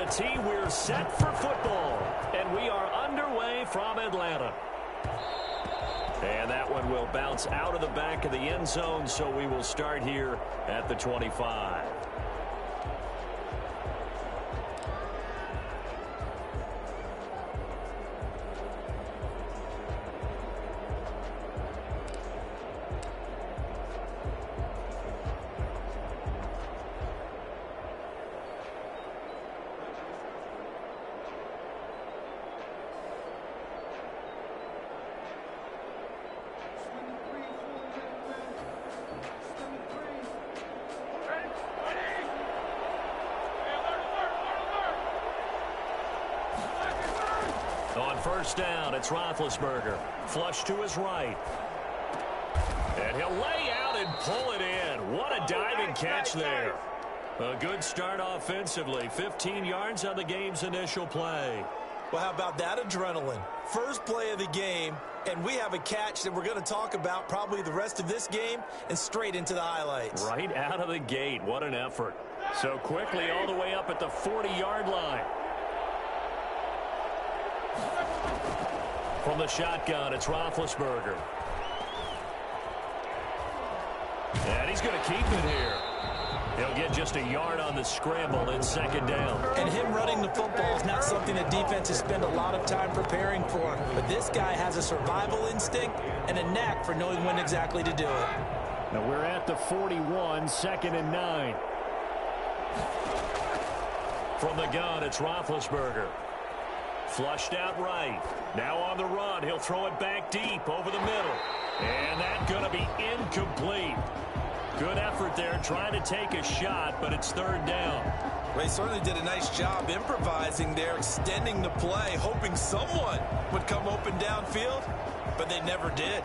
tee, we're set for football. And we are underway from Atlanta. And that one will bounce out of the back of the end zone, so we will start here at the 25. On first down, it's Roethlisberger. Flush to his right. And he'll lay out and pull it in. What a diving catch there. A good start offensively. 15 yards on the game's initial play. Well, how about that adrenaline? First play of the game, and we have a catch that we're going to talk about probably the rest of this game and straight into the highlights. Right out of the gate. What an effort. So quickly all the way up at the 40-yard line. From the shotgun, it's Roethlisberger. And he's going to keep it here. He'll get just a yard on the scramble in second down. And him running the football is not something that defenses spend a lot of time preparing for. But this guy has a survival instinct and a knack for knowing when exactly to do it. Now we're at the 41, 2nd and 9. From the gun, it's Roethlisberger. Flushed out right. Now on the run. He'll throw it back deep over the middle. And that's going to be incomplete. Good effort there trying to take a shot, but it's third down. Ray certainly did a nice job improvising there, extending the play, hoping someone would come open downfield, but they never did.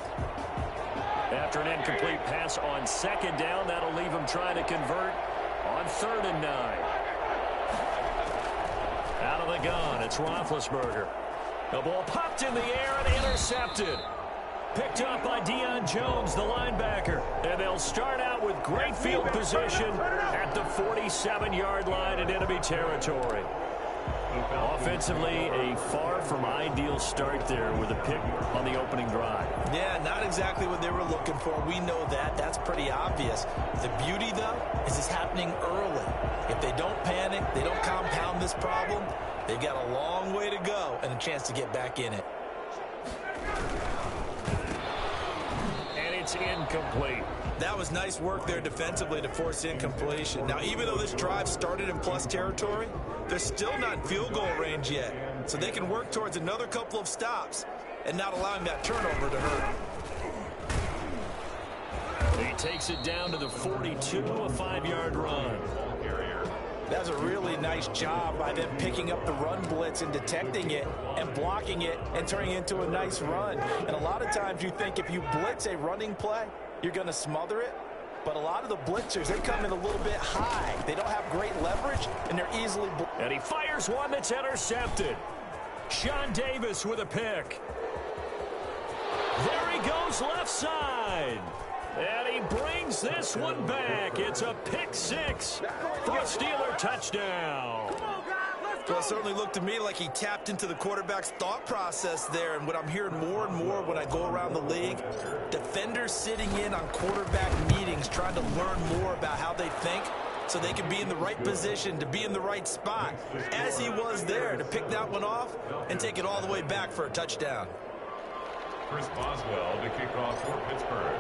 After an incomplete pass on second down, that'll leave him trying to convert on 3rd and 9. Out of the gun, it's Roethlisberger. The ball popped in the air and intercepted. Picked up by Deion Jones, the linebacker. And they'll start out with great field position at the 47-yard line in enemy territory. Offensively, a far from ideal start there with a pick on the opening drive. Yeah, not exactly what they were looking for. We know that. That's pretty obvious. The beauty, though, is it's happening early. If they don't panic, they don't compound this problem, they've got a long way to go and a chance to get back in it. And it's incomplete. That was nice work there defensively to force incompletion. Now, even though this drive started in plus territory, they're still not in field goal range yet. So they can work towards another couple of stops and not allowing that turnover to hurt. He takes it down to the 42, a 5-yard run. That's a really nice job by them picking up the run blitz and detecting it and blocking it and turning it into a nice run. And a lot of times you think if you blitz a running play, you're going to smother it. But a lot of the blitzers, they come in a little bit high. They don't have great leverage, and they're easily... And he fires one that's intercepted. Sean Davis with a pick. There he goes left side. And he brings this one back. It's a pick six for a Steeler touchdown. Well, it certainly looked to me like he tapped into the quarterback's thought process there. And what I'm hearing more and more when I go around the league, defenders sitting in on quarterback meetings trying to learn more about how they think so they can be in the right position, to be in the right spot, as he was there, to pick that one off and take it all the way back for a touchdown. Chris Boswell to kick off for Pittsburgh.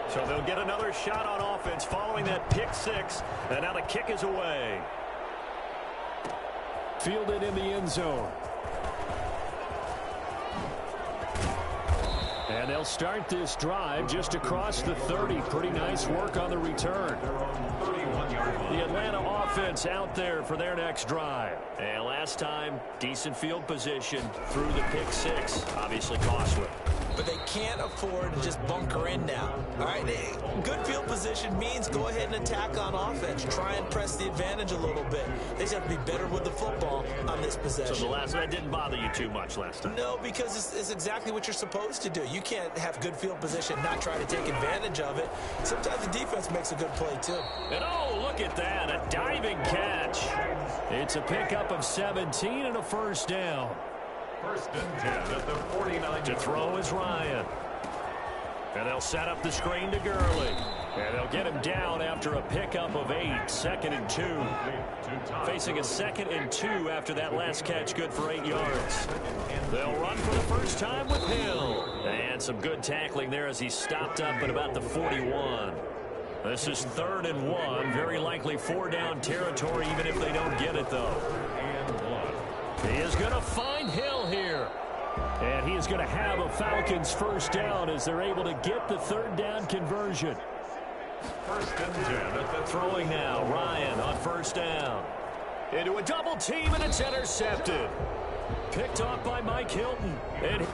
So they'll get another shot on offense following that pick six. And now the kick is away. Fielded in the end zone. And they'll start this drive just across the 30. Pretty nice work on the return. The Atlanta offense out there for their next drive. And last time, decent field position through the pick six. Obviously costly. But they can't afford to just bunker in now. All right, good field position means go ahead and attack on offense. Try and press the advantage a little bit. They just have to be better with the football on this possession. So that didn't bother you too much last time? No, because it's exactly what you're supposed to do. You can't can't have good field position, not try to take advantage of it. Sometimes the defense makes a good play, too. And oh, look at that, a diving catch. It's a pickup of 17 and a first down. First and 10 at the 49. To throw is Ryan. And they'll set up the screen to Gurley. And they'll get him down after a pickup of 8, 2nd and 2. Facing a 2nd and 2 after that last catch, good for 8 yards. They'll run for the first time with Hill. And some good tackling there as he stopped up at about the 41. This is 3rd and 1, very likely 4-down territory even if they don't get it, though. He is going to find Hill here. And he is going to have a Falcons first down as they're able to get the 3rd down conversion. First and 10 at the Throwing now, Ryan on first down. Into a double team, and it's intercepted. Picked off by Mike Hilton. And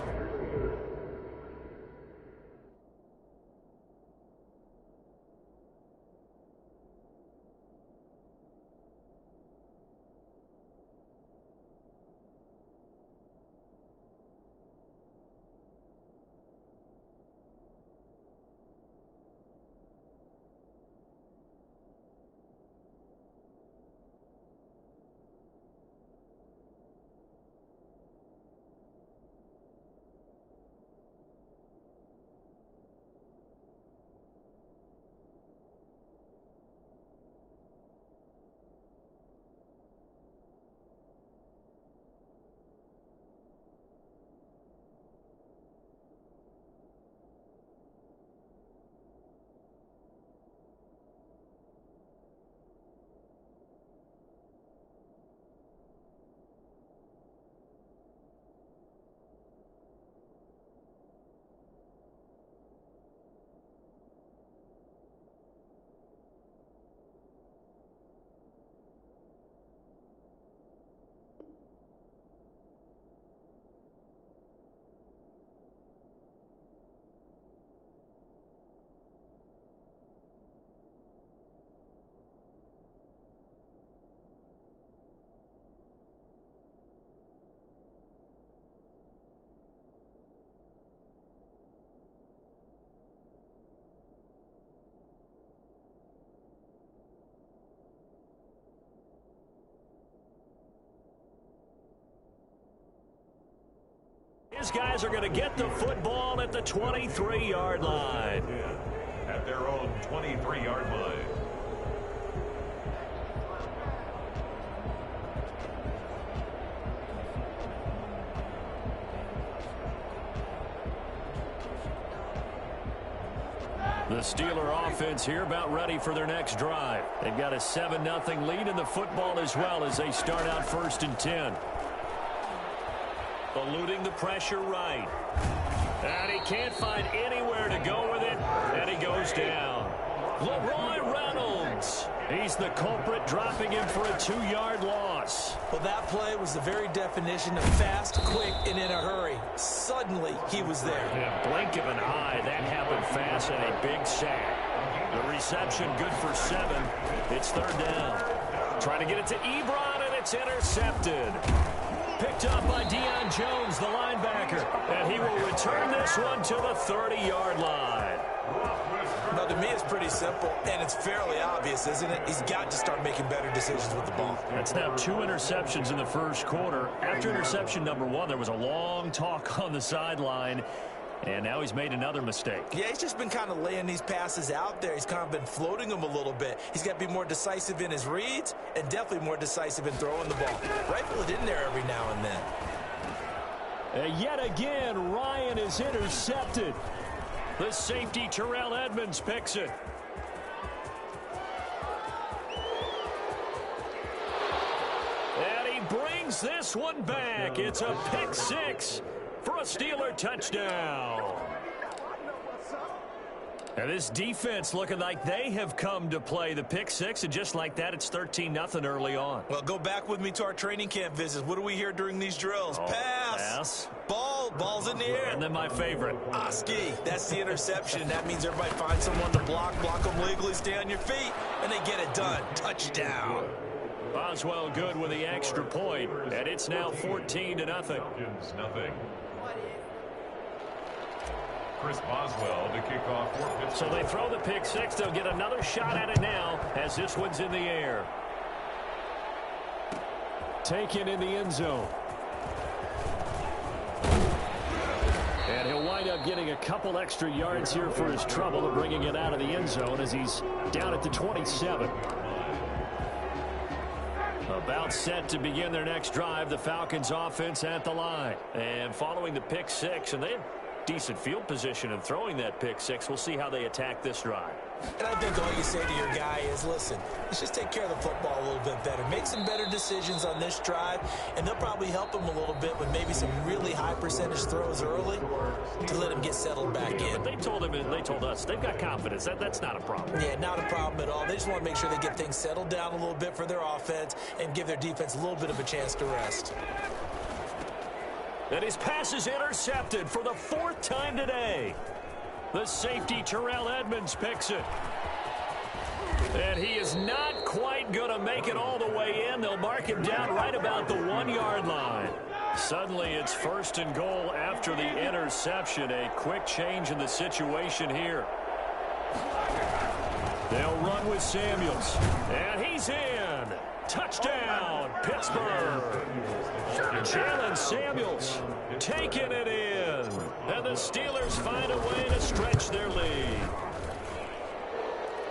his guys are going to get the football at the 23-yard line. at their own 23-yard line. The Steeler offense here about ready for their next drive. They've got a 7-0 lead in the football as well as they start out 1st and 10. Eluding the pressure right. And he can't find anywhere to go with it. And he goes down. Leroy Reynolds. He's the culprit, dropping him for a 2-yard loss. Well, that play was the very definition of fast, quick, and in a hurry. Suddenly, he was there. Yeah, blink of an eye, that happened fast and a big sack. The reception good for 7. It's 3rd down. Trying to get it to Ebron, and it's intercepted. Picked up by Deion Jones, the linebacker. And he will return this one to the 30-yard line. Now, to me, it's pretty simple, and it's fairly obvious, isn't it? He's got to start making better decisions with the ball. That's now 2 interceptions in the first quarter. After interception number 1, there was a long talk on the sideline, and now he's made another mistake. Yeah, he's just been kind of laying these passes out there. He's kind of been floating them a little bit. He's got to be more decisive in his reads and definitely more decisive in throwing the ball. Rifle it in there every now and then. Yet again, Ryan is intercepted. The safety, Terrell Edmonds, picks it. And he brings this one back. It's a pick 6 for a Steeler touchdown. And this defense looking like they have come to play the pick 6, and just like that, it's 13-0 early on. Well, go back with me to our training camp visits. What do we hear during these drills? Pass. Ball's in the air. And then my favorite. Oski. That's the interception. That means everybody finds someone to block them legally, stay on your feet, and they get it done. Touchdown. Boswell good with the extra point, and it's now 14-0. Falcons, nothing. Chris Boswell to kick off for Pittsburgh. So they throw the pick six. They'll get another shot at it now as this one's in the air. Taken in the end zone. And he'll wind up getting a couple extra yards here for his trouble, bringing it out of the end zone as he's down at the 27. About set to begin their next drive, the Falcons offense at the line. And following the pick six, and they have decent field position in throwing that pick six. We'll see how they attack this drive. And I think all you say to your guy is, listen, let's just take care of the football a little bit better. Make some better decisions on this drive, and they'll probably help him a little bit with maybe some really high percentage throws early to let him get settled back in. But they told him and they told us they've got confidence. That's not a problem. Yeah, not a problem at all. They just want to make sure they get things settled down a little bit for their offense and give their defense a little bit of a chance to rest. And his pass is intercepted for the fourth time today. The safety, Terrell Edmonds, picks it. And he is not quite going to make it all the way in. They'll mark him down right about the 1-yard line. Suddenly, it's first and goal after the interception. A quick change in the situation here. They'll run with Samuels. And he's in. Touchdown, Pittsburgh. Jalen Samuels taking it in. And the Steelers find a way to stretch their lead.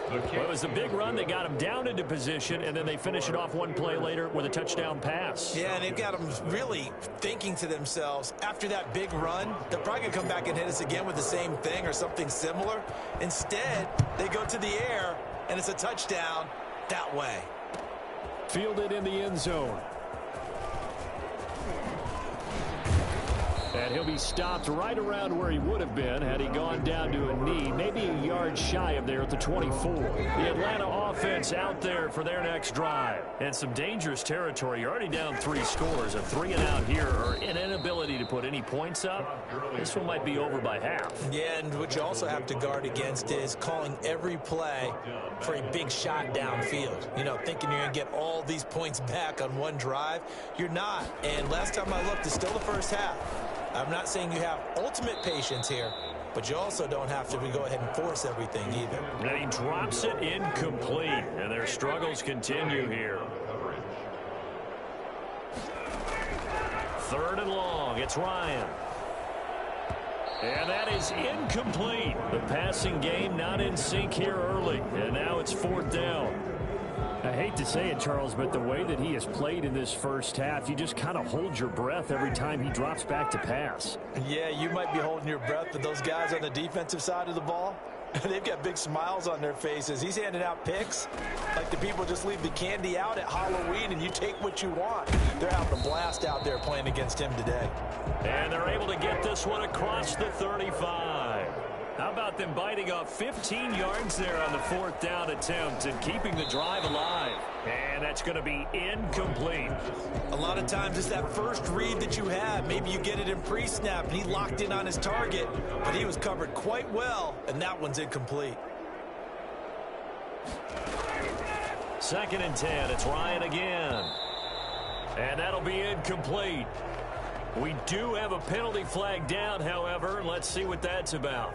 Well, it was a big run. They got him down into position, and then they finish it off one play later with a touchdown pass. Yeah, and they've got them really thinking to themselves, after that big run, they're probably going to come back and hit us again with the same thing or something similar. Instead, they go to the air, and it's a touchdown that way. Fielded in the end zone. And he'll be stopped right around where he would have been had he gone down to a knee, maybe a yard shy of there at the 24. The Atlanta offense out there for their next drive. And some dangerous territory. You're already down 3 scores. A 3 and out here, or an inability to put any points up. This one might be over by half. Yeah, and what you also have to guard against is calling every play for a big shot downfield. You know, thinking you're going to get all these points back on one drive. You're not. And last time I looked, it's still the first half. I'm not saying you have ultimate patience here, but you also don't have to go ahead and force everything either. And he drops it incomplete, and their struggles continue here. 3rd and long. It's Ryan. And that is incomplete. The passing game not in sync here early, and now it's 4th down. I hate to say it, Charles, but the way that he has played in this first half, you just kind of hold your breath every time he drops back to pass. Yeah, you might be holding your breath, but those guys on the defensive side of the ball, they've got big smiles on their faces. He's handing out picks like the people just leave the candy out at Halloween and you take what you want. They're having a blast out there playing against him today. And they're able to get this one across the 35. How about them biting off 15 yards there on the 4th down attempt and keeping the drive alive? And that's going to be incomplete. A lot of times it's that first read that you have. Maybe you get it in pre-snap and he locked in on his target, but he was covered quite well, and that one's incomplete. 2nd and 10. It's Ryan again. And that'll be incomplete. We do have a penalty flag down, however. Let's see what that's about.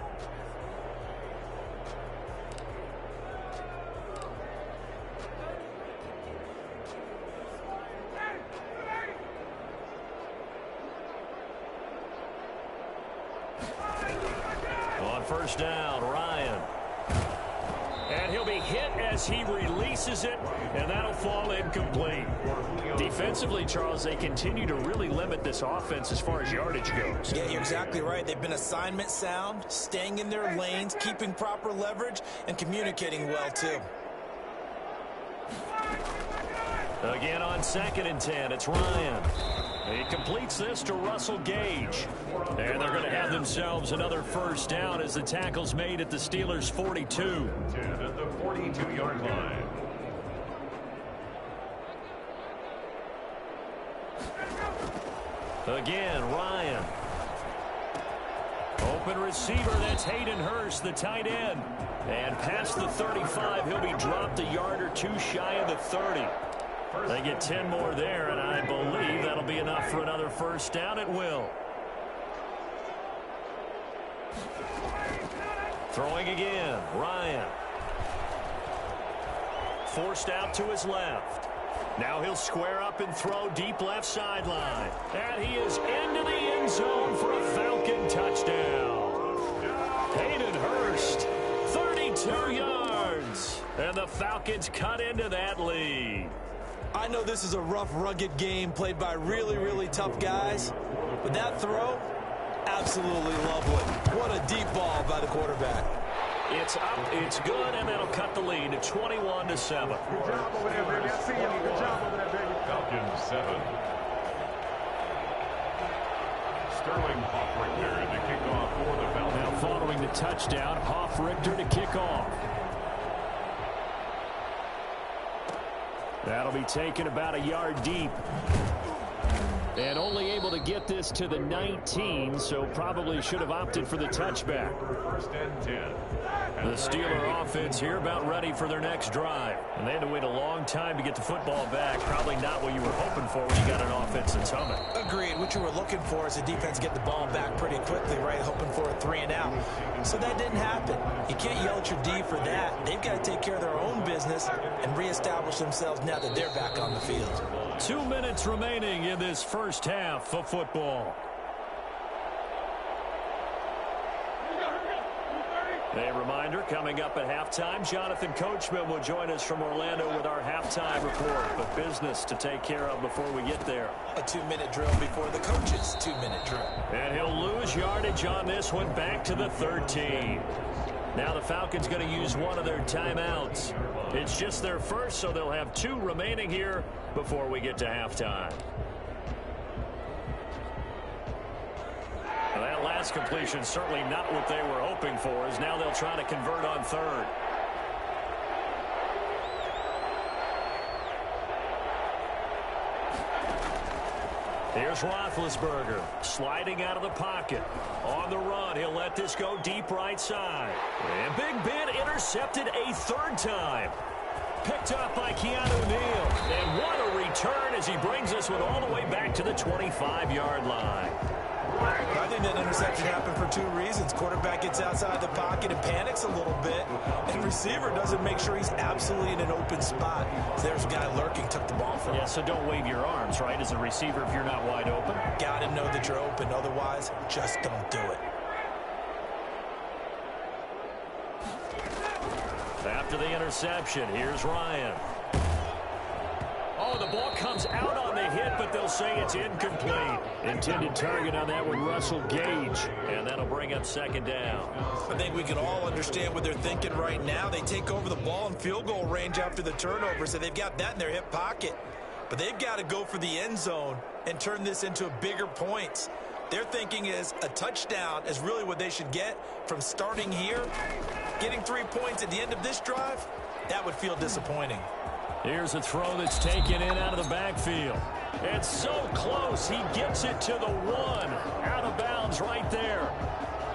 On 1st down, Ryan. And he'll be hit as he releases it, and that'll fall incomplete. Defensively, Charles, they continue to really limit this offense as far as yardage goes. Yeah, you're exactly right. They've been assignment sound, staying in their lanes, keeping proper leverage, and communicating well, too. Again on 2nd and 10, it's Ryan. He completes this to Russell Gage. And they're going to have themselves another 1st down as the tackle's made at the Steelers' 42. 10 at the 42-yard line. Again, Ryan. Open receiver, that's Hayden Hurst, the tight end. And past the 35, he'll be dropped a yard or 2 shy of the 30. They get 10 more there, and I believe that'll be enough for another 1st down. It will. Throwing again, Ryan. Forced out to his left. Now he'll square up and throw deep left sideline. And he is into the end zone for a Falcon touchdown. Hayden Hurst, 32 yards. And the Falcons cut into that lead. I know this is a rough, rugged game played by really, really tough guys. But that throw, absolutely lovely. What a deep ball by the quarterback. It's up, it's good, and that'll cut the lead to 21-7. Good job over there, baby. I see you. Good job over there, baby. Falcons 7. Sterling Hoffrichter to kick off for the Falcons. Now following the touchdown, Hoffrichter to kick off. That'll be taken about a yard deep. And only able to get this to the 19, so probably should have opted for the touchback. First and 10. The Steeler offense here about ready for their next drive. And they had to wait a long time to get the football back. Probably not what you were hoping for when you got an offense that's humming. Agreed. What you were looking for is a defense get the ball back pretty quickly, right? Hoping for a 3 and out. So that didn't happen. You can't yell at your D for that. They've got to take care of their own business and reestablish themselves now that they're back on the field. 2 minutes remaining in this first half of football. A reminder, coming up at halftime, Jonathan Coachman will join us from Orlando with our halftime report. But business to take care of before we get there. A 2-minute drill before the coach's 2-minute drill. And he'll lose yardage on this one back to the 13. Now the Falcons going to use one of their timeouts. It's just their first, so they'll have 2 remaining here before we get to halftime. Well, that last completion certainly not what they were hoping for, as now they'll try to convert on third. Here's Roethlisberger sliding out of the pocket. On the run, he'll let this go deep right side. And Big Ben intercepted a 3rd time. Picked up by Keanu Neal. And what a return as he brings this one all the way back to the 25-yard line. I think that interception happened for 2 reasons. Quarterback gets outside the pocket and panics a little bit. And receiver doesn't make sure he's absolutely in an open spot. There's a guy lurking, took the ball from him. Yeah, so don't wave your arms, right, as a receiver if you're not wide open. Got to know that you're open. Otherwise, just don't do it. After the interception, here's Ryan. Oh, the ball comes out on the hit, but they'll say it's incomplete. Intended target on that one, Russell Gage. And that'll bring up 2nd down. I think we can all understand what they're thinking right now. They take over the ball in field goal range after the turnover, so they've got that in their hip pocket. But they've got to go for the end zone and turn this into a bigger points. Their thinking is a touchdown is really what they should get from starting here. Getting 3 points at the end of this drive, that would feel disappointing. Here's a throw that's taken in out of the backfield. It's so close. He gets it to the 1. Out of bounds right there.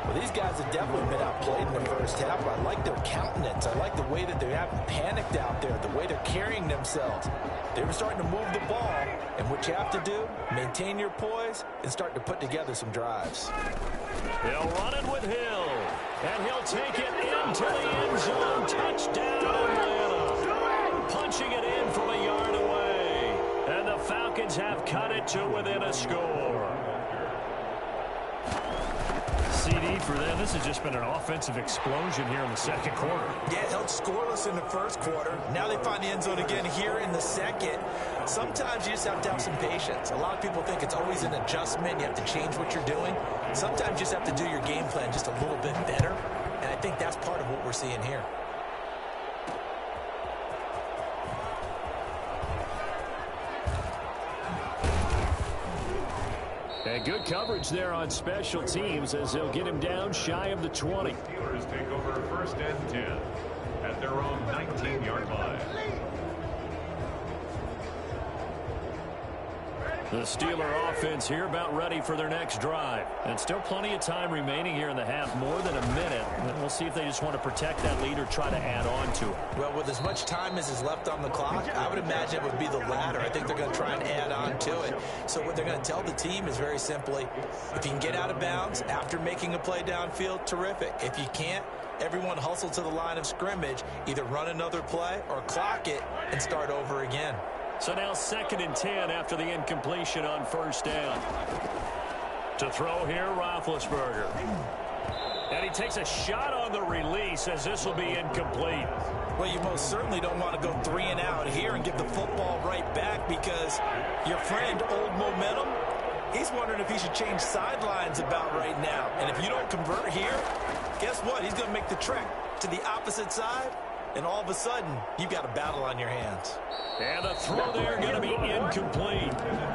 Well, these guys have definitely been outplayed in the first half. I like their countenance. I like the way that they haven't panicked out there, the way they're carrying themselves. They were starting to move the ball, and what you have to do, maintain your poise and start to put together some drives. They'll run it with Hill, and he'll take it into the end zone. Touchdown, Atlanta. Punching it in from a yard away. And the Falcons have cut it to within a score. CD for them. This has just been an offensive explosion here in the 2nd quarter. Yeah, held scoreless in the 1st quarter. Now they find the end zone again here in the 2nd. Sometimes you just have to have some patience. A lot of people think it's always an adjustment. You have to change what you're doing. Sometimes you just have to do your game plan just a little bit better. And I think that's part of what we're seeing here. And good coverage there on special teams as they'll get him down shy of the 20. Steelers take over 1st and 10 at their own 19-yard line. The Steeler offense here about ready for their next drive. And still plenty of time remaining here in the half, more than a minute. And we'll see if they just want to protect that lead or try to add on to it. Well, with as much time as is left on the clock, I would imagine it would be the latter. I think they're going to try and add on to it. So what they're going to tell the team is very simply, if you can get out of bounds after making a play downfield, terrific. If you can't, Everyone hustle to the line of scrimmage, either run another play or clock it and start over again. So now 2nd and 10 after the incompletion on 1st down. To throw here, Roethlisberger. And he takes a shot on the release as this will be incomplete. Well, you most certainly don't want to go 3 and out here and give the football right back because your friend, Old Momentum, he's wondering if he should change sidelines about right now. And if you don't convert here, guess what? He's going to make the trek to the opposite side, and all of a sudden, you've got a battle on your hands. And the throw there going to be incomplete.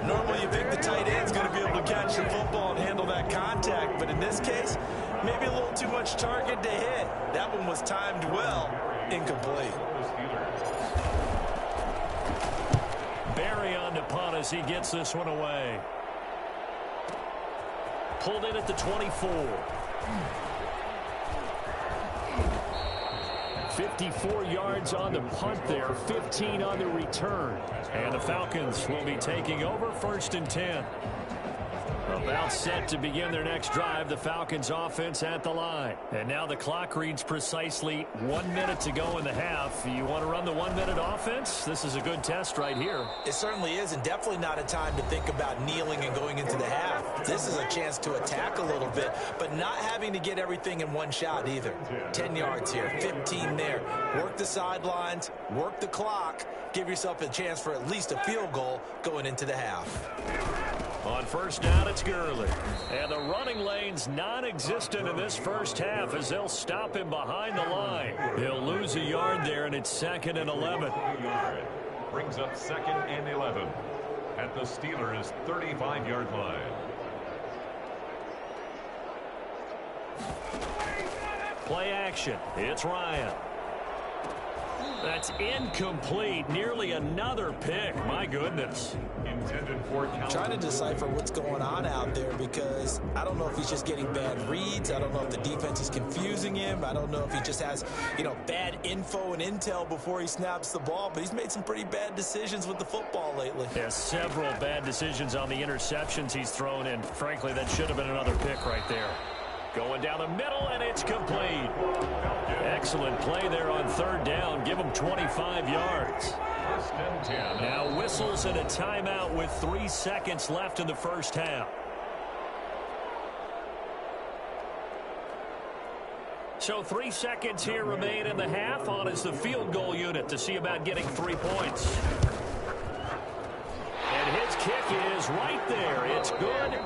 Normally, you think the tight end's going to be able to catch the football and handle that contact, but in this case, maybe a little too much target to hit. That one was timed well. Incomplete. Barry on to punt as he gets this one away. Pulled in at the 24. 54 yards on the punt there, 15 on the return. And the Falcons will be taking over 1st and 10. About set to begin their next drive, the Falcons offense at the line. And now the clock reads precisely 1 minute to go in the half. You want to run the 1 minute offense? This is a good test right here. It certainly is, and definitely not a time to think about kneeling and going into the half. This is a chance to attack a little bit, but not having to get everything in one shot either. 10 yards here, 15 there. Work the sidelines, work the clock, give yourself a chance for at least a field goal going into the half. On 1st down, it's Gurley. And the running lane's non-existent in this first half as they'll stop him behind the line. He'll lose a yard there, and it's 2nd and 11. Brings up 2nd and 11 at the Steelers' 35-yard line. Play action. It's Ryan. That's incomplete. Nearly another pick. My goodness. Intended for I'm trying to decipher what's going on out there because I don't know if he's just getting bad reads. I don't know if the defense is confusing him. I don't know if he just has, bad info and intel before he snaps the ball. But he's made some pretty bad decisions with the football lately. Yeah, several bad decisions on the interceptions he's thrown in. Frankly, that should have been another pick right there. Going down the middle, and it's complete. Excellent play there on 3rd down. Give him 25 yards. 1st and 10. Now whistles and a timeout with 3 seconds left in the first half. So 3 seconds here remain in the half. On is the field goal unit to see about getting 3 points. And his kick is right there. It's good.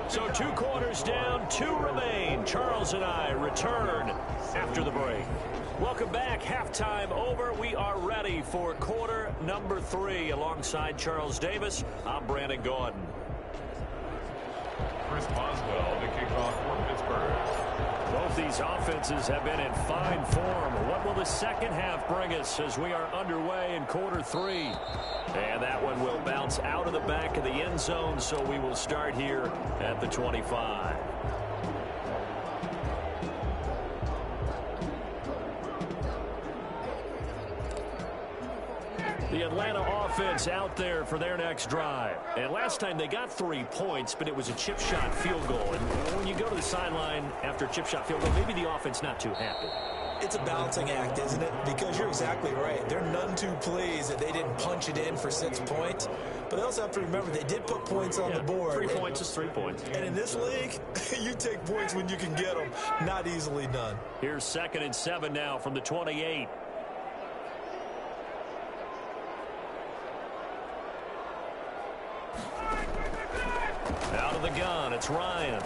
So 2 quarters down, 2 remain. Charles and I return after the break. Welcome back. Halftime over. We are ready for quarter number 3. Alongside Charles Davis, I'm Brandon Gordon. Chris Boswell to kick off for Pittsburgh. Both these offenses have been in fine form. What will the second half bring us as we are underway in quarter 3? And that one will bounce out of the back of the end zone, so we will start here at the 25. The Atlanta offense out there for their next drive. And last time they got 3 points, but it was a chip shot field goal. And when you go to the sideline after a chip shot field goal, maybe the offense not too happy. It's a balancing act, isn't it? Because you're exactly right. They're none too pleased that they didn't punch it in for 6 points. But they also have to remember they did put points on the board. 3 points is 3 points. And in this league, you take points when you can get them. Not easily done. Here's 2nd and 7 now from the 28. Out of the gun, it's Ryan.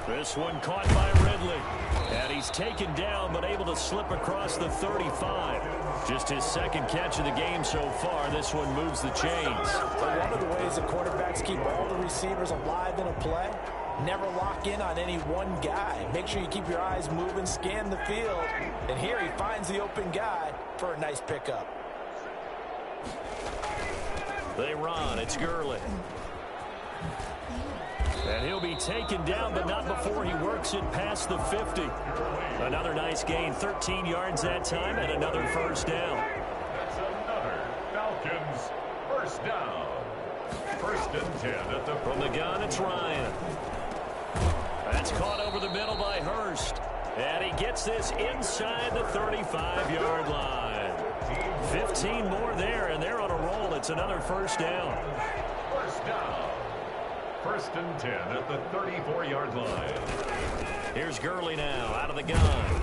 This one caught by Ridley. And he's taken down, but able to slip across the 35. Just his 2nd catch of the game so far. This one moves the chains. But one of the ways the quarterbacks keep all the receivers alive in a play, never lock in on any one guy. Make sure you keep your eyes moving, scan the field. And here he finds the open guy for a nice pickup. They run. It's Gurley. And he'll be taken down, but not before he works it past the 50. Another nice gain, 13 yards that time, and another first down. That's another Falcons first down. 1st and 10 at the... From the gun, it's Ryan. That's caught over the middle by Hurst. And he gets this inside the 35-yard line. 15 more there, and they're on a roll. It's another first down. First down. First and 10 at the 34-yard line. Here's Gurley now out of the gun.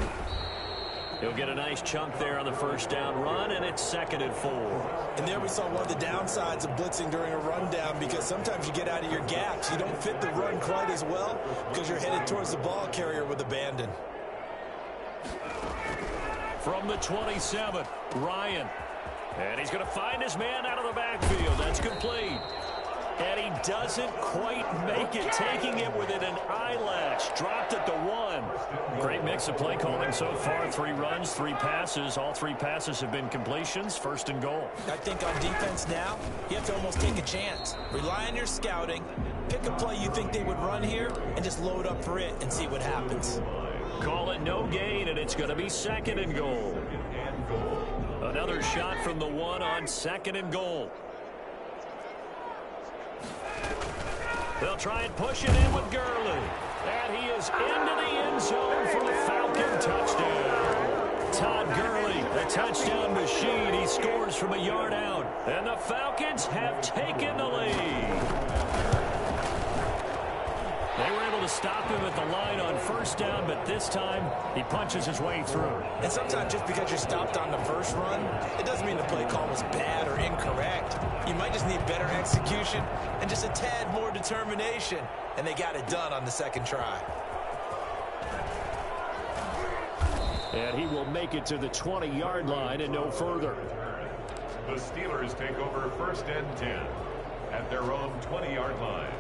He'll get a nice chunk there on the first down run, and it's 2nd and 4. And there we saw one of the downsides of blitzing during a rundown, because sometimes you get out of your gaps. You don't fit the run quite as well because you're headed towards the ball carrier with abandon. From the 27, Ryan. And he's going to find his man out of the backfield. That's complete. And he doesn't quite make it, taking it within an eyelash. Dropped at the 1. Great mix of play calling so far. 3 runs, 3 passes. All 3 passes have been completions. 1st and goal. I think on defense now, you have to almost take a chance. Rely on your scouting. Pick a play you think they would run here and just load up for it and see what happens. Call it no gain, and it's going to be 2nd and goal. Another shot from the 1 on 2nd and goal. They'll try and push it in with Gurley. And he is into the end zone for a Falcon touchdown. Todd Gurley, a touchdown machine. He scores from a yard out. And the Falcons have taken the lead. They were able to stop him at the line on first down, but this time he punches his way through. And sometimes just because you're stopped on the first run, it doesn't mean the play call was bad or incorrect. You might just need better execution and just a tad more determination. And they got it done on the 2nd try. And he will make it to the 20-yard line and no further. The Steelers take over 1st and 10 at their own 20-yard line.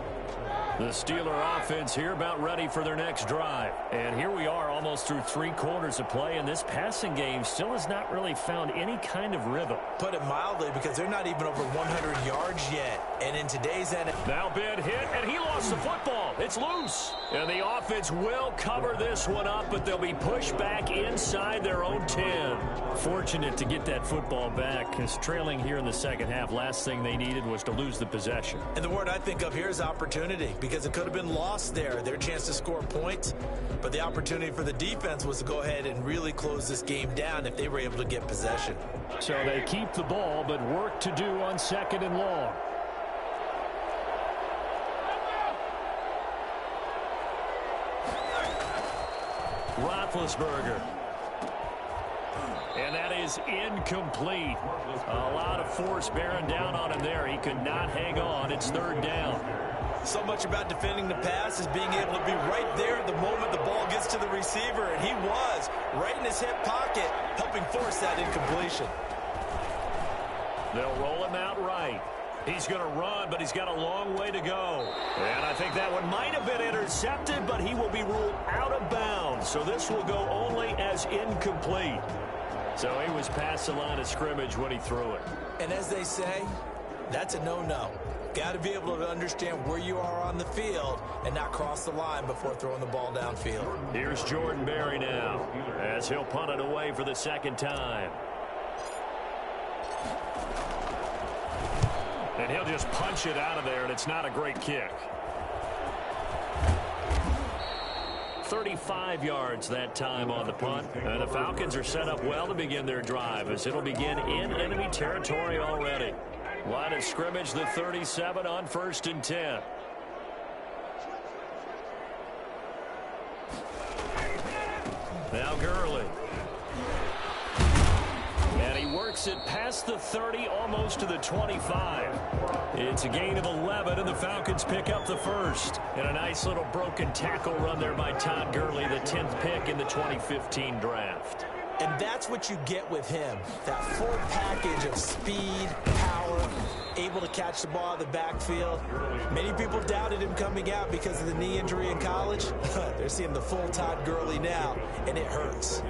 The Steeler offense here about ready for their next drive. And here we are almost through 3 quarters of play, and this passing game still has not really found any kind of rhythm. Put it mildly, because they're not even over 100 yards yet. And in today's NFL... Now Ben hit, and he lost the football. It's loose. And the offense will cover this one up, but they'll be pushed back inside their own 10. Fortunate to get that football back, because trailing here in the second half, last thing they needed was to lose the possession. And the word I think of here is opportunity, because it could have been lost there, their chance to score points. But the opportunity for the defense was to go ahead and really close this game down if they were able to get possession. So they keep the ball, but work to do on 2nd and long. Roethlisberger. And that is incomplete. A lot of force bearing down on him there. He could not hang on. It's 3rd down. So much about defending the pass is being able to be right there at the moment the ball gets to the receiver, and he was right in his hip pocket, helping force that incompletion. They'll roll him out right. He's going to run, but he's got a long way to go. And I think that one might have been intercepted, but he will be ruled out of bounds. So this will go only as incomplete. So he was past the line of scrimmage when he threw it. And as they say, that's a no-no. Got to be able to understand where you are on the field and not cross the line before throwing the ball downfield. Here's Jordan Berry now as he'll punt it away for the 2nd time. And he'll just punch it out of there, and it's not a great kick. 35 yards that time on the punt. And the Falcons are set up well to begin their drive, as it'll begin in enemy territory already. Line of scrimmage, the 37 on 1st and 10. Now Gurley. And he works it past the 30, almost to the 25. It's a gain of 11, and the Falcons pick up the 1st. And a nice little broken tackle run there by Todd Gurley, the 10th pick in the 2015 draft. And that's what you get with him, that full package of speed, power, able to catch the ball out of the backfield. Many people doubted him coming out because of the knee injury in college. They're seeing the full Todd Gurley now, and it hurts.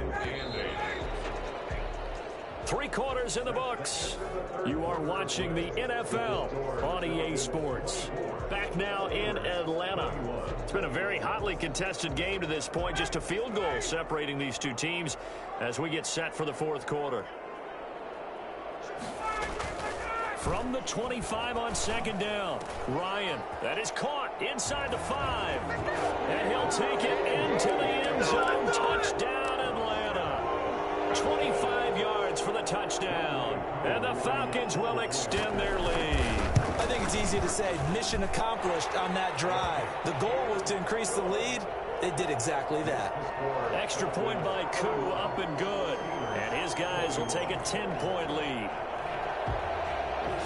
3 quarters in the books. You are watching the NFL on EA Sports. Back now in Atlanta. It's been a very hotly contested game to this point. Just a field goal separating these 2 teams as we get set for the 4th quarter. From the 25 on 2nd down, Ryan. That is caught inside the 5. And he'll take it into the end end zone. Touchdown, Atlanta. 25 yards for the touchdown. And the Falcons will extend their lead. I think it's easy to say mission accomplished on that drive. The goal was to increase the lead. They did exactly that. Extra point by Koo, up and good. And his guys will take a 10-point lead.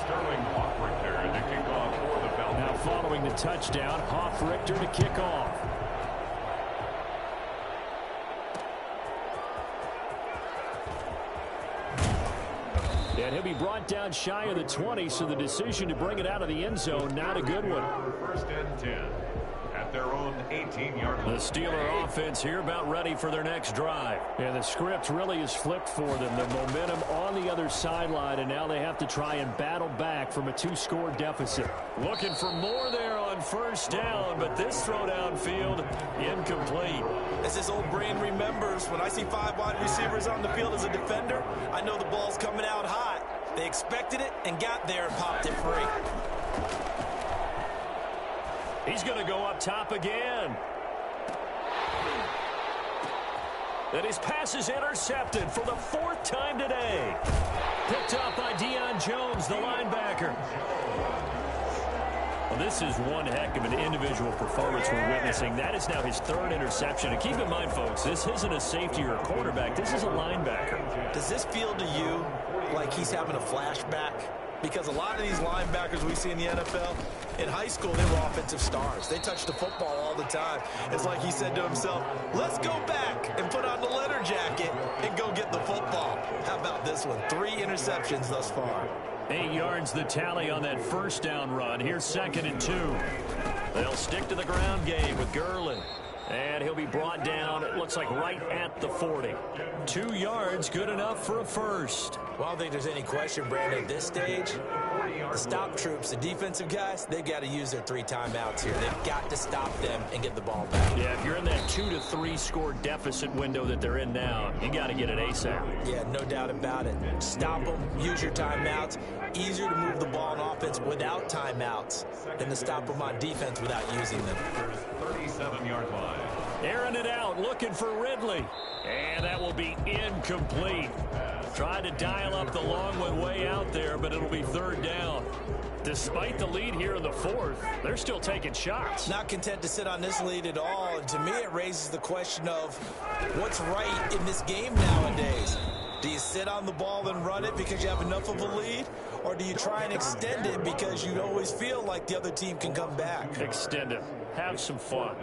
Sterling Hoffrichter to kick off for the Falcons. Now following the touchdown, Hoffrichter to kick off. And he'll be brought down shy of the 20, so the decision to bring it out of the end zone, not a good one. First and 10 at their own 18-yard line. The Steeler offense here about ready for their next drive. And the script really is flipped for them. The momentum on the other sideline, and now they have to try and battle back from a 2-score deficit. Looking for more there on first down, but this throw downfield incomplete. As this old brain remembers, when I see 5 wide receivers on the field as a defender, I know the ball's coming out hot. They expected it and got there and popped it free. He's going to go up top again. And his pass is intercepted for the 4th time today. Picked up by Deion Jones, the linebacker. Well, this is one heck of an individual performance we're witnessing. That is now his 3rd interception. And keep in mind, folks, this isn't a safety or a quarterback. This is a linebacker. Does this feel to you like he's having a flashback? Because a lot of these linebackers we see in the NFL, in high school, they were offensive stars. They touched the football all the time. It's like he said to himself, let's go back and put on the leather jacket and go get the football. How about this one? 3 interceptions thus far. 8 yards the tally on that first down run. Here's 2nd and 2. They'll stick to the ground game with Gurley. And he'll be brought down, it looks like, right at the 40. 2 yards, good enough for a first. Well, I don't think there's any question, Brandon, at this stage. The stop troops, the defensive guys, they've got to use their 3 timeouts here. They've got to stop them and get the ball back. Yeah, if you're in that 2 to 3 score deficit window that they're in now, you got to get it ASAP. Yeah, no doubt about it. Stop them, use your timeouts. Easier to move the ball on offense without timeouts than to stop them on defense without using them. 37-yard line. Airing it out, looking for Ridley. And that will be incomplete. Tried to dial up the long one way out there, but it'll be 3rd down. Despite the lead here in the 4th, they're still taking shots. Not content to sit on this lead at all. And to me, it raises the question of what's right in this game nowadays. Do you sit on the ball and run it because you have enough of a lead? Or do you try and extend it because you always feel like the other team can come back? Extend it. Have some fun.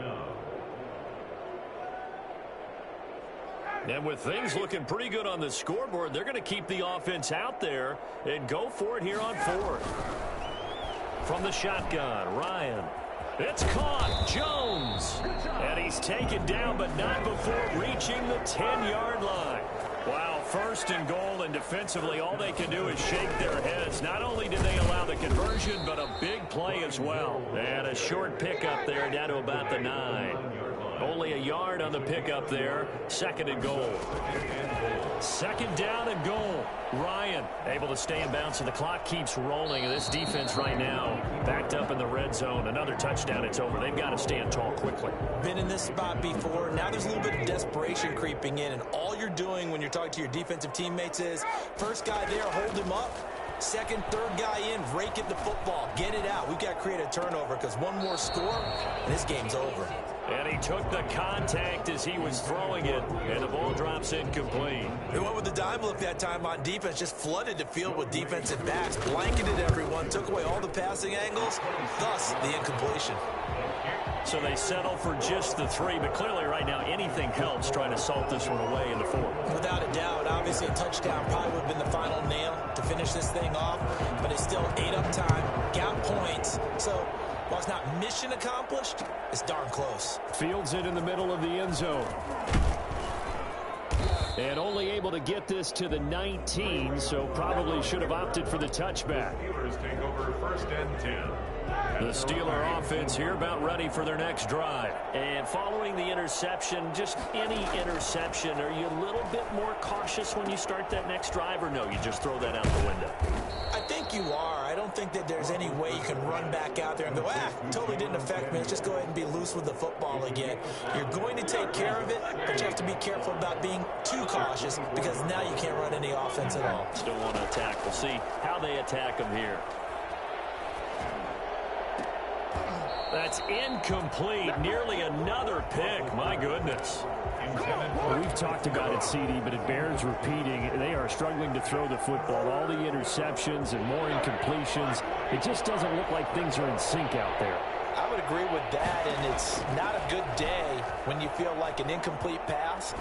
And with things looking pretty good on the scoreboard, they're going to keep the offense out there and go for it here on 4th. From the shotgun, Ryan. It's caught. Jones. And he's taken down, but not before reaching the 10-yard line. Wow, 1st and goal, and defensively, all they can do is shake their heads. Not only did they allow the conversion, but a big play as well. And a short pickup there down to about the 9. Only a yard on the pickup there. 2nd and goal. 2nd down and goal. Ryan able to stay in bounds, and the clock keeps rolling. This defense right now backed up in the red zone. Another touchdown, it's over. They've got to stand tall quickly. Been in this spot before. Now there's a little bit of desperation creeping in, and all you're doing when you're talking to your defensive teammates is first guy there, hold him up. 2nd, 3rd guy in, rake at the football. Get it out. We've got to create a turnover because one more score, and this game's over. And he took the contact as he was throwing it, and the ball drops incomplete. They went with the dime look that time on defense, just flooded the field with defensive backs, blanketed everyone, took away all the passing angles, thus the incompletion. So they settle for just the 3, but clearly right now anything helps trying to salt this one away in the 4th. Without a doubt, obviously a touchdown probably would have been the final nail to finish this thing off, but it's still ate up time, got points, so while it's not mission accomplished, it's darn close. Fields it in the middle of the end zone. And only able to get this to the 19, so probably should have opted for the touchback. Steelers take over 1st and 10. The Steeler offense here about ready for their next drive. And following the interception, just any interception, are you a little bit more cautious when you start that next drive, or no, you just throw that out the window? I think you are. I don't think that there's any way you can run back out there and go, totally didn't affect me. Let's just go ahead and be loose with the football again. You're going to take care of it, but you have to be careful about being too cautious because now you can't run any offense at all. Still want to attack. We'll see how they attack them here. That's incomplete. Nearly another pick. My goodness. We've talked about it, CD, but it bears repeating. They are struggling to throw the football. All the interceptions and more incompletions. It just doesn't look like things are in sync out there. I would agree with that, and it's not a good day when you feel like an incomplete pass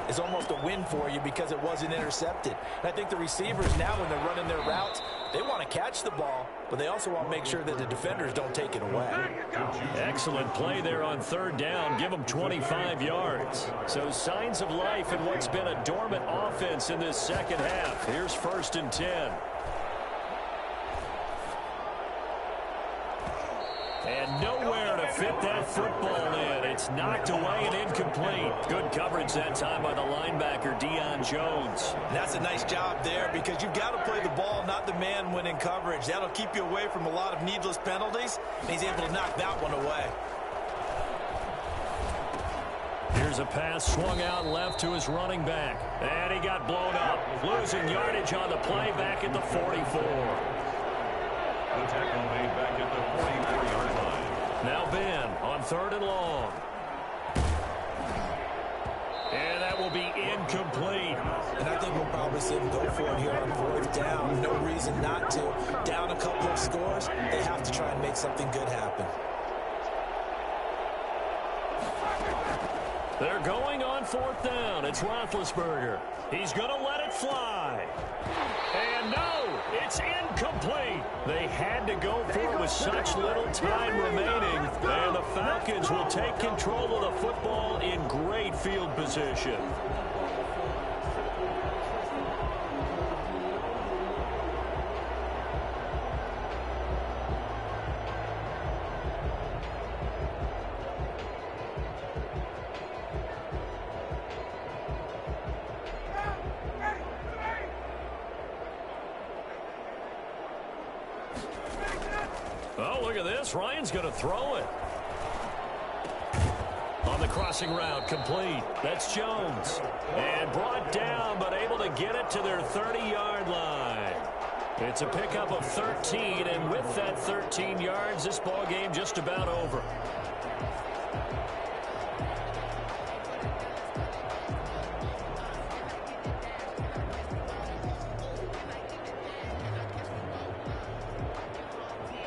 is almost a win for you because it wasn't intercepted. And I think the receivers now, when they're running their routes, they want to catch the ball, but they also want to make sure that the defenders don't take it away. Excellent play there on third down. Give them 25 yards. So signs of life in what's been a dormant offense in this second half. Here's 1st and 10. And nowhere to fit that football in. It's knocked away and incomplete. Good coverage that time by the linebacker, Deion Jones. And that's a nice job there because you've got to play the ball, not the man when in coverage. That'll keep you away from a lot of needless penalties, and he's able to knock that one away. Here's a pass swung out left to his running back. And he got blown up. Losing yardage on the play back at the 44. The tackle made back at the 44-yard line. Now Ben on 3rd and long. And that will be incomplete. And I think we'll probably see him go for it here on 4th down. No reason not to. Down a couple of scores, they have to try and make something good happen. They're going on 4th down. It's Roethlisberger. He's going to let it fly. And no, it's incomplete. They had to go for it with such little time remaining. And the Falcons will take control of the football in great field position. Oh, look at this. Ryan's going to throw it. On the crossing route, complete. That's Jones. And brought down, but able to get it to their 30-yard line. It's a pickup of 13, and with that 13 yards, this ball game just about over.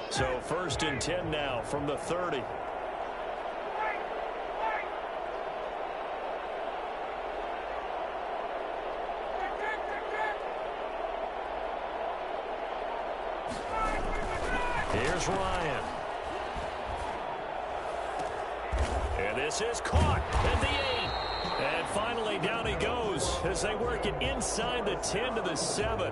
So 1st and 10 now from the 30. Here's Ryan. And this is caught at the 8. And finally down he goes as they work it inside the 10 to the 7.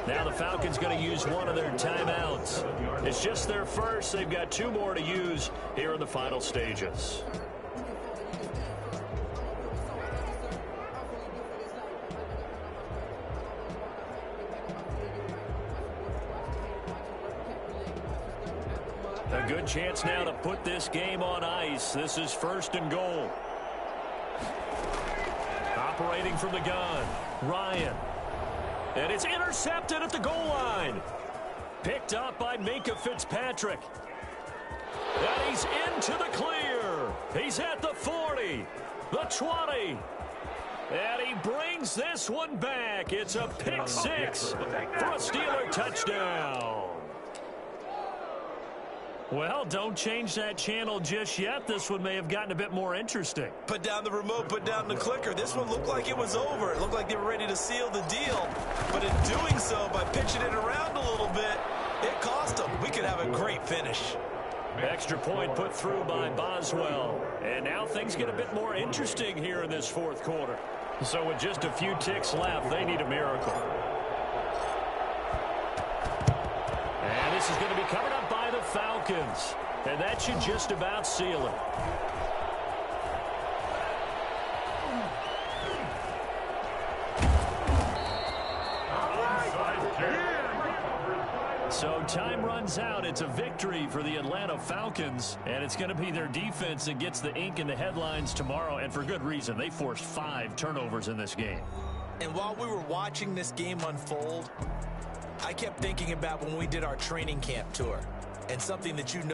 Now the Falcons going to use one of their timeouts. It's just their first. They've got 2 more to use here in the final stages. A good chance now to put this game on ice. This is 1st and goal. Operating from the gun, Ryan. And it's intercepted at the goal line. Picked up by Minkah Fitzpatrick. And he's into the clear. He's at the 40, the 20. And he brings this one back. It's a pick 6 for a Steeler touchdown. Well, don't change that channel just yet. This one may have gotten a bit more interesting. Put down the remote, put down the clicker. This one looked like it was over. It looked like they were ready to seal the deal. But in doing so, by pitching it around a little bit, it cost them. We could have a great finish. Extra point put through by Boswell. And now things get a bit more interesting here in this 4th quarter. So with just a few ticks left, they need a miracle. And this is going to be covered up by the Falcons. And that should just about seal it. So time runs out. It's a victory for the Atlanta Falcons, and it's going to be their defense that gets the ink in the headlines tomorrow, and for good reason. They forced 5 turnovers in this game. And while we were watching this game unfold, I kept thinking about when we did our training camp tour, and something that you know